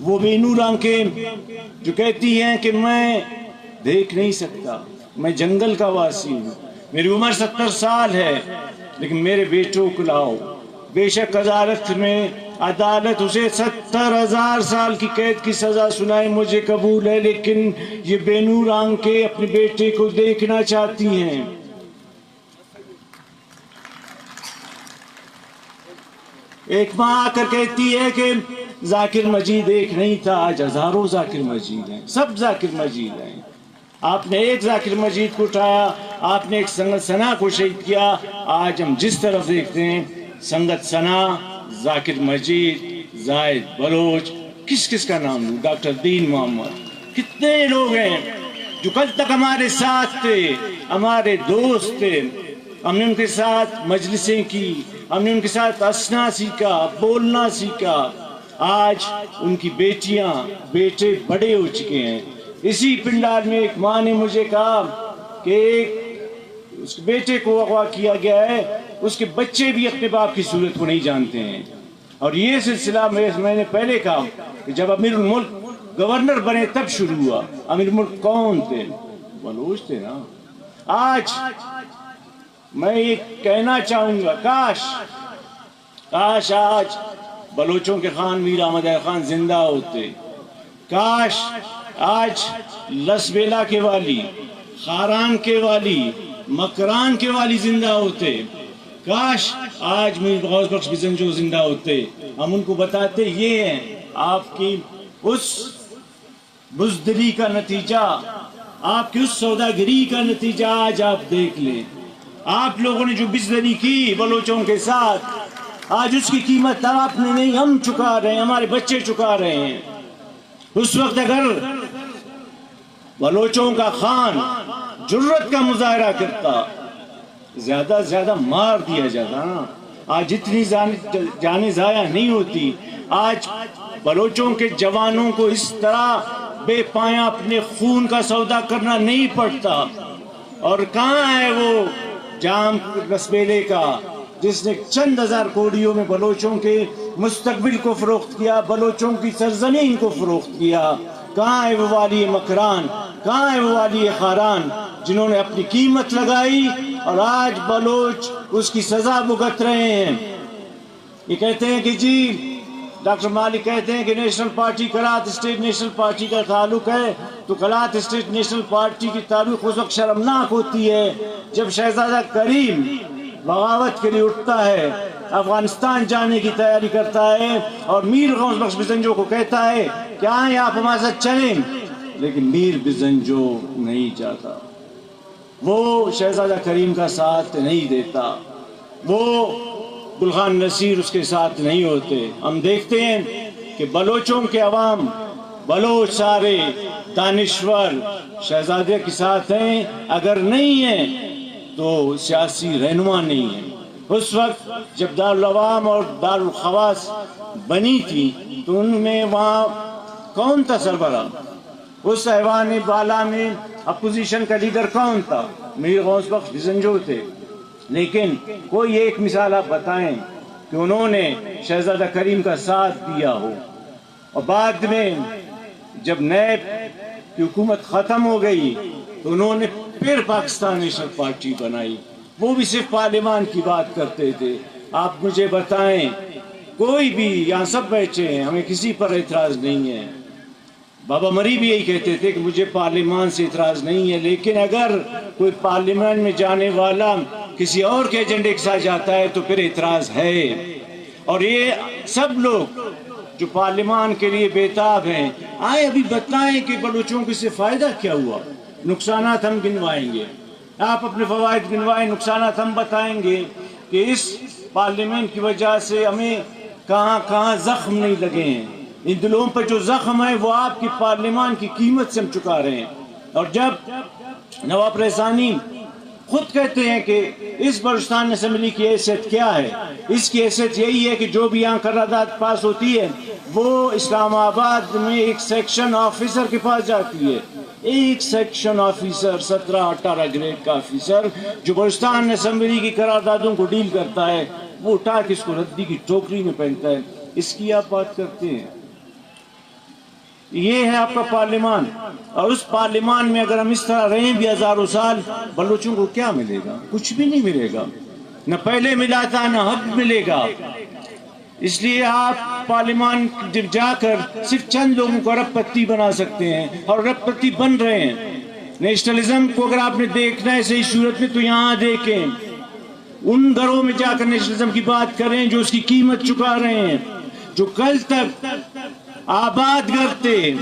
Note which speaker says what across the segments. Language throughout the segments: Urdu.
Speaker 1: وہ بے نور آنکھیں جو کہتی ہیں کہ میں دیکھ نہیں سکتا، میں جنگل کا واسی ہوں، میری عمر 70 سال ہے، لیکن میرے بیٹوں کو لاؤ۔ بے شک عدالت اسے 70,000 سال کی قید کی سزا سنائے، مجھے قبول ہے، لیکن یہ بے نور آنکھیں اپنے بیٹے کو دیکھنا چاہتی ہیں۔ ایک ماں آ کر کہتی ہے کہ ذاکر مجید ایک نہیں تھا، آج ہزاروں ذاکر مجید ہیں، سب ذاکر مجید ہیں۔ آپ نے ایک ذاکر مجید کو اٹھایا، آپ نے ایک سنگت ثنا کو شہید کیا۔ آج ہم جس طرف دیکھتے ہیں، سنگت ثنا، ذاکر مجید، زاہد بلوچ، کس کس کا نام لوں، ڈاکٹر دین محمد، کتنے لوگ ہیں جو کل تک ہمارے ساتھ تھے، ہمارے دوست تھے، ہم نے ان کے ساتھ مجلسیں کی، ہم نے ان کے ساتھ ہنسنا سیکھا، بولنا سیکھا۔ آج ان کی بیٹیاں بیٹے بڑے ہو چکے ہیں۔ اسی پنڈال میں ایک ماں نے مجھے کہا کہ اس بیٹے کو اغوا کیا گیا ہے، اس کے بچے بھی اپنے باپ کی صورت کو نہیں جانتے ہیں۔ اور یہ سلسلہ میں نے پہلے کہا کہ جب امیر الملک گورنر بنے تب شروع ہوا۔ امیر الملک کون تھے؟ بلوچ تھے نا۔ آج میں یہ کہنا چاہوں گا، کاش آج بلوچوں کے خان میر احمد خان زندہ ہوتے، کاش آج لسبیلا کے والی، خاران کے والی، مکران کے والی زندہ ہوتے، کاش آج میر غوث بخش بزنجو زندہ ہوتے، ہم ان کو بتاتے یہ ہیں آپ کی اس بزدلی کا نتیجہ، آپ کی اس سوداگری کا نتیجہ آج آپ دیکھ لیں۔ آپ لوگوں نے جو بزدلی کی بلوچوں کے ساتھ، آج اس کی قیمت آپ نے نہیں، ہم چکا رہے ہیں، ہمارے بچے چکا رہے ہیں۔ اس وقت اگر بلوچوں کا خان جرت کا مظاہرہ کرتا، زیادہ سے زیادہ مار دیا جاتا نا۔ آج اتنی جانیں ضائع نہیں ہوتی۔ آج بلوچوں کے جوانوں کو اس طرح بے پایا اپنے خون کا سودا کرنا نہیں پڑتا۔ اور کہاں ہے وہ جام رسبیلے کا جس نے چند ہزار کوڑیوں میں بلوچوں کے مستقبل کو فروخت کیا، بلوچوں کی سرزمین کو فروخت کیا؟ کہاں ہے وہ والی مکران، کہاں ہے وہ والی خاران جنہوں نے اپنی قیمت لگائی اور آج بلوچ اس کی سزا بھگت رہے ہیں؟ یہ کہتے ہیں کہ جی ڈاکٹر مالک کہتے ہیں کہ national party Kalat state national party کا تعلق ہے، تو کلات اسٹیٹ نیشنل پارٹی کی تعلق اس وقت شرمناک ہوتی ہے جب شہزادہ کریم بغاوت کے لیے اٹھتا ہے، افغانستان جانے کی تیاری کرتا ہے اور میر غوث بخش بزنجو کو کہتا ہے کہ آئیں آپ ہمارے ساتھ چلیں، لیکن میر بزنجو نہیں جاتا، وہ شہزادہ کریم کا ساتھ نہیں دیتا، وہ گلخان نصیر اس کے ساتھ نہیں ہوتے۔ ہم دیکھتے ہیں کہ بلوچوں کے عوام، بلوچ سارے دانشور شہزادے کے ساتھ ہیں، اگر نہیں ہیں تو سیاسی رہنما نہیں ہیں۔ اس وقت جب دارالعوام اور دارالخواص بنی تھی تو ان میں وہاں کون تھا سربراہ؟ اس ایوان بالا میں اپوزیشن کا لیڈر کون تھا؟ میر غوث بخش بزنجو تھے۔ لیکن کوئی ایک مثال آپ بتائیں کہ انہوں نے شہزادہ کریم کا ساتھ دیا ہو، اور بعد میں جب نیب کی حکومت ختم ہو گئی تو انہوں نے پھر پاکستان نیشنل پارٹی بنائی، وہ بھی صرف پارلیمان کی بات کرتے تھے۔ آپ مجھے بتائیں، کوئی بھی، یہاں سب بیٹھے ہیں، ہمیں کسی پر اعتراض نہیں ہے، بابا مری بھی یہی کہتے تھے کہ مجھے پارلیمان سے اعتراض نہیں ہے، لیکن اگر کوئی پارلیمان میں جانے والا کسی اور کے ایجنڈے کے ساتھ جاتا ہے تو پھر اعتراض ہے۔ اور یہ سب لوگ جو پارلیمان کے لیے بےتاب ہیں، آئے ابھی بتائیں کہ بلوچوں کو اس سے فائدہ کیا ہوا؟ نقصانات ہم گنوائیں گے، آپ اپنے فوائد گنوائیں، نقصانات ہم بتائیں گے کہ اس پارلیمنٹ کی وجہ سے ہمیں کہاں کہاں زخم نہیں لگے ہیں۔ ان دلوں پر جو زخم ہے وہ آپ کی پارلیمان کی قیمت سے ہم چکا رہے ہیں۔ اور جب نواب رحسانی خود کہتے ہیں کہ اس بلوچستان اسمبلی کی حیثیت کیا ہے، اس کی حیثیت یہی ہے کہ جو بھی یہاں قرارداد پاس ہوتی ہے وہ اسلام آباد میں ایک سیکشن آفیسر کے پاس جاتی ہے، ایک سیکشن آفیسر، 17-18 گریڈ کا آفیسر جو بلوچستان اسمبلی کی قراردادوں کو ڈیل کرتا ہے، وہ اٹھا کے اس کو ردی کی ٹوکری میں پہنتا ہے۔ اس کی آپ بات کرتے ہیں؟ یہ ہے آپ کا پارلیمان، اور اس پارلیمان میں اگر ہم اس طرح رہیں بھی ہزاروں سال، بلوچوں کو کیا ملے گا؟ کچھ بھی نہیں ملے گا، نہ پہلے ملا تھا نہ اب ملے گا۔ اس لیے آپ پارلیمان جب جا کر صرف چند لوگوں کو ارب پتی بنا سکتے ہیں، اور ارب پتی بن رہے ہیں۔ نیشنلزم کو اگر آپ نے دیکھنا ہے صحیح صورت میں تو یہاں دیکھیں، ان گھروں میں جا کر نیشنلزم کی بات کریں جو اس کی قیمت چکا رہے ہیں، جو کل تک آباد گھر تھے،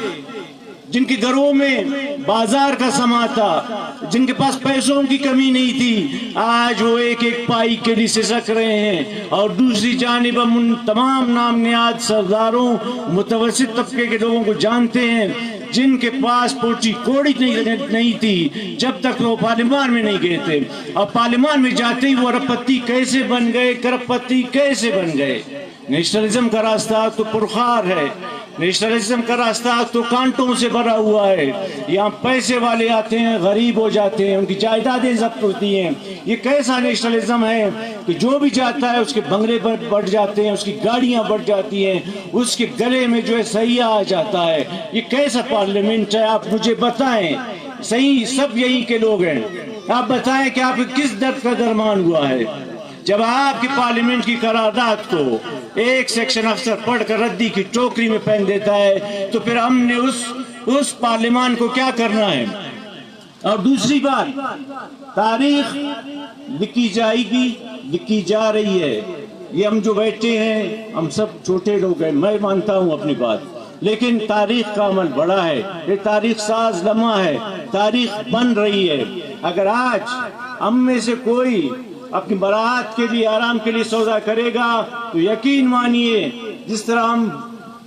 Speaker 1: جن کے گھروں میں بازار کا سما تھا، جن کے پاس پیسوں کی کمی نہیں تھی، آج وہ ایک ایک پائی کے لیے سسک رہے ہیں۔ اور دوسری جانب ہم ان تمام نام نہاد سرداروں، متوسط طبقے کے لوگوں کو جانتے ہیں جن کے پاس پوٹی کوڑی نہیں تھی جب تک وہ پارلیمان میں نہیں گئے تھے، اور پارلیمان میں جاتے ہی وہ ارب پتی کیسے بن گئے، کرب پتی کیسے بن گئے۔ نیشنلزم کا راستہ تو پرخار ہے، نیشنلزم کا راستہ تو کانٹوں سے بھرا ہوا ہے۔ یہاں پیسے والے آتے ہیں، غریب ہو جاتے ہیں، ان کی جائیدادیں ضبط ہوتی ہیں۔ یہ کیسا نیشنلزم ہے کہ جو بھی جاتا ہے اس کے بنگلے بڑھ جاتے ہیں، اس کی گاڑیاں بڑھ جاتی ہیں، اس کے گلے میں جو ہے سیاح آ جاتا ہے۔ یہ کیسا پارلیمنٹ ہے؟ آپ مجھے بتائیں، صحیح سب یہی کے لوگ ہیں، آپ بتائیں کہ آپ کس درد کا درمان ہوا ہے؟ جب آپ کی پارلیمنٹ کی قرارداد کو ایک سیکشن افسر پڑھ کر ردی کی ٹوکری میں پھینک دیتا ہے تو پھر ہم نے اس پارلیمان کو کیا کرنا ہے؟ اور دوسری بات، تاریخ لکھی جائے گی، لکھی جا رہی ہے۔ یہ ہم جو بیٹھے ہیں ہم سب چھوٹے لوگ ہیں، میں مانتا ہوں اپنی بات، لیکن تاریخ کا عمل بڑا ہے، یہ تاریخ ساز لمحہ ہے، تاریخ بن رہی ہے۔ اگر آج ہم میں سے کوئی اپنی برات کے لیے، آرام کے لیے سودا کرے گا تو یقین مانیے جس طرح ہم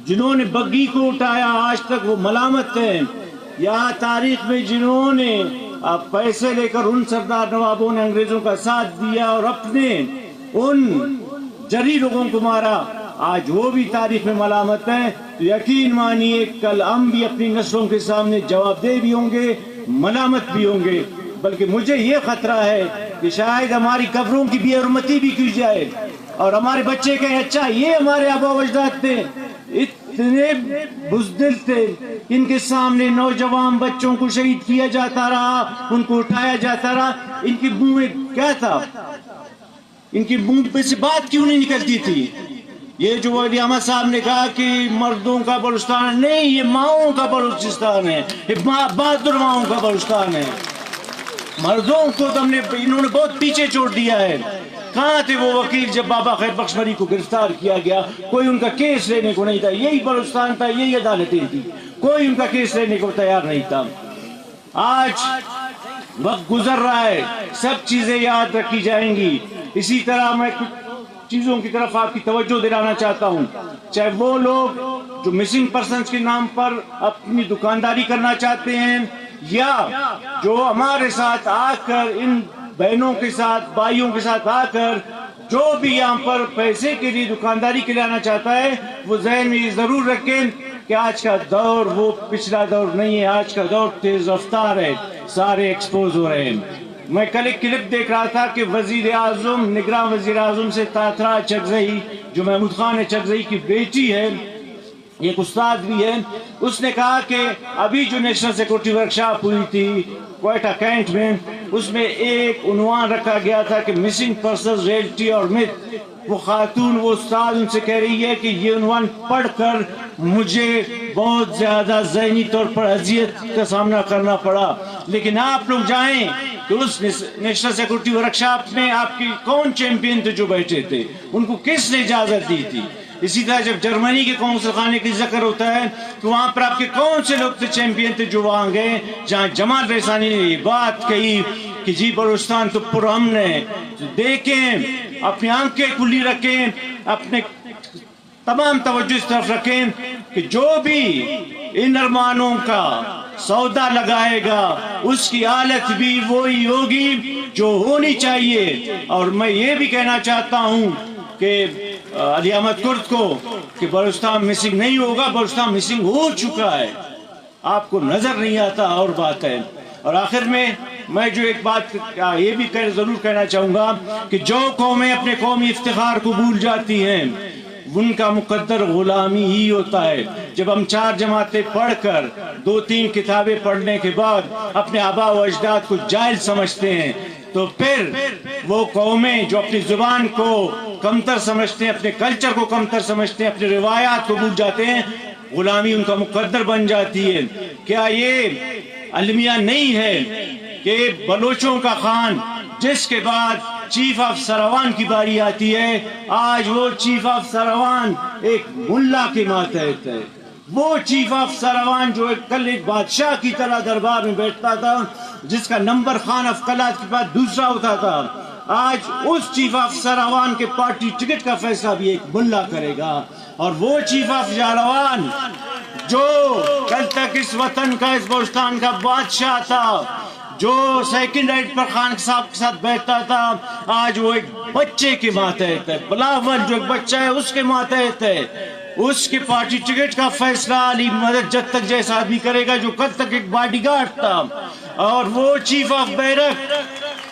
Speaker 1: جنہوں نے بگی کو اٹھایا آج تک وہ ملامت ہیں، یا تاریخ میں جنہوں نے پیسے لے کر ان سردار نوابوں نے انگریزوں کا ساتھ دیا اور اپنے ان جری لوگوں کو مارا، آج وہ بھی تاریخ میں ملامت ہیں، تو یقین مانیے کل ہم بھی اپنی نسلوں کے سامنے جواب دہ بھی ہوں گے، ملامت بھی ہوں گے۔ بلکہ مجھے یہ خطرہ ہے کہ شاید ہماری قبروں کی بے حرمتی بھی کی جائے اور ہمارے بچے کہیں اچھا یہ ہمارے آبا و اجداد تھے، اتنے بزدل تھے، ان کے سامنے نوجوان بچوں کو شہید کیا جاتا رہا، ان کو اٹھایا جاتا رہا، ان کی منہ میں کیا تھا؟ ان کی منہ پہ سے بات کیوں نہیں نکلتی تھی؟ یہ جو ولی احمد صاحب نے کہا کہ مردوں کا بلوچستان نہیں، یہ ماؤں کا بلوچستان ہے، یہ بہادر ماؤں کا بلوچستان ہے۔ مردوں کو تو انہوں نے بہت پیچھے چھوڑ دیا ہے۔ کہاں تھے وہ وکیل جب بابا خیر بخش مری کو گرفتار کیا گیا؟ کوئی ان کا کیس لینے کو نہیں تھا، یہی بلوچستان تھا، یہی عدالتیں تھی، کوئی ان کا کیس لینے کو تیار نہیں تھا۔ آج وقت گزر رہا ہے، سب چیزیں یاد رکھی جائیں گی۔ اسی طرح میں کچھ چیزوں کی طرف آپ کی توجہ دلانا چاہتا ہوں، چاہے وہ لوگ جو مسنگ پرسنز کے نام پر اپنی دکانداری کرنا چاہتے ہیں، یا جو ہمارے ساتھ آ کر ان بہنوں کے ساتھ، بھائیوں کے ساتھ آ کر جو بھی یہاں پر پیسے کے لیے دکانداری کے لیے آنا چاہتا ہے، وہ ذہن میں یہ ضرور رکھیں کہ آج کا دور وہ پچھلا دور نہیں ہے، آج کا دور تیز رفتار ہے، سارے ایکسپوز ہو رہے ہیں۔ میں کل ایک کلپ دیکھ رہا تھا کہ وزیر اعظم، نگراں وزیر اعظم سے تاترا چکزئی جو محمود خان چکزئی کی بیٹی ہے، ایک استاد بھی ہے، اس نے کہا کہ ابھی جو نیشنل سیکورٹی ورکشاپ ہوئی تھی کوئٹہ کینٹ میں، اس میں ایک عنوان رکھا گیا تھا کہ مسنگ پرسنز ریئلٹی اور myth۔ وہ خاتون، وہ استاد ان سے کہہ رہی ہے کہ یہ عنوان پڑھ کر مجھے بہت زیادہ ذہنی طور پر اذیت کا سامنا کرنا پڑا، لیکن آپ لوگ جائیں کہ اس نیشنل سیکورٹی ورکشاپ میں آپ کی کون چیمپئن تھے جو بیٹھے تھے، ان کو کس نے اجازت دی تھی؟ اسی طرح جب جرمنی کے قونصل خانے کی ذکر ہوتا ہے تو وہاں پر آپ کے کون سے لوگ تھے چیمپئن تھے جو وہاں گئے، جہاں جمال رسانی نے یہ بات کہی کہ جی بلوچستان تو پرامن ہے۔ دیکھیں، اپنی آنکھیں کھلی رکھیں، اپنے تمام توجہ اس طرف رکھیں کہ جو بھی ان ارمانوں کا سودا لگائے گا اس کی حالت بھی وہی ہوگی جو ہونی چاہیے۔ اور میں یہ بھی کہنا چاہتا ہوں کہ علی احمد کرد کو کہ بلوچستان مسنگ نہیں ہوگا، بلوچستان مسنگ ہو چکا ہے، آپ کو نظر نہیں آتا، اور بات ہے۔ اور آخر میں جو ایک بات یہ بھی ضرور کہنا چاہوں گا کہ جو قومیں اپنے قومی افتخار کو بھول جاتی ہیں، ان کا مقدر غلامی ہی ہوتا ہے. جب ہم 4 جماعتیں پڑھ کر 2-3 کتابیں پڑھنے کے بعد اپنے آبا و اجداد کو جاہل سمجھتے ہیں تو پھر وہ قومیں جو اپنی زبان کو کمتر سمجھتے ہیں, اپنے کلچر کو کمتر سمجھتے ہیں, اپنی روایات کو بھول جاتے ہیں, غلامی ان کا مقدر بن جاتی ہے. کیا یہ المیہ نہیں ہے کہ بلوچوں کا خان جس کے بعد چیف آف سروان کی باری آتی ہے, آج وہ چیف آف سروان ایک ملا کے ماتحت ہے. وہ چیف آف سروان جو کل ایک بادشاہ کی طرح دربار میں بیٹھتا تھا, جس کا نمبر خان آف قلات کے بعد دوسرا ہوتا تھا, آج اس چیف آف سروان کے پارٹی ٹکٹ کا فیصلہ بھی ایک ملا کرے گا. اور وہ چیف آف سروان جو کل تک اس وطن کا, اس بلوچستان کا بادشاہ تھا, جو سیکنڈ رائٹ پر خان صاحب کے ساتھ بیٹھتا تھا, آج وہ ایک بچے کے ماتحت ہے. بلاول جو ایک بچہ ہے اس کے ماتحت ہے. اس کے پارٹی ٹکٹ کا فیصلہ علی مدد جد تک جیسا آدمی کرے گا جو کل تک ایک باڈی گارڈ تھا. اور وہ چیف آف بیرک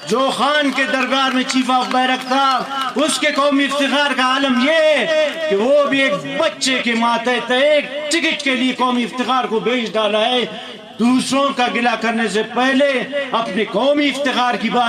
Speaker 1: جو خان کے دربار میں چیف آف بیرک تھا, اس کے قومی افتخار کا عالم یہ کہ وہ بھی ایک بچے کے ماتحت ہے. ایک ٹکٹ کے لیے قومی افتخار کو بیچ ڈالا ہے. دوسروں کا گلہ کرنے سے پہلے اپنے قومی افتخار کی بات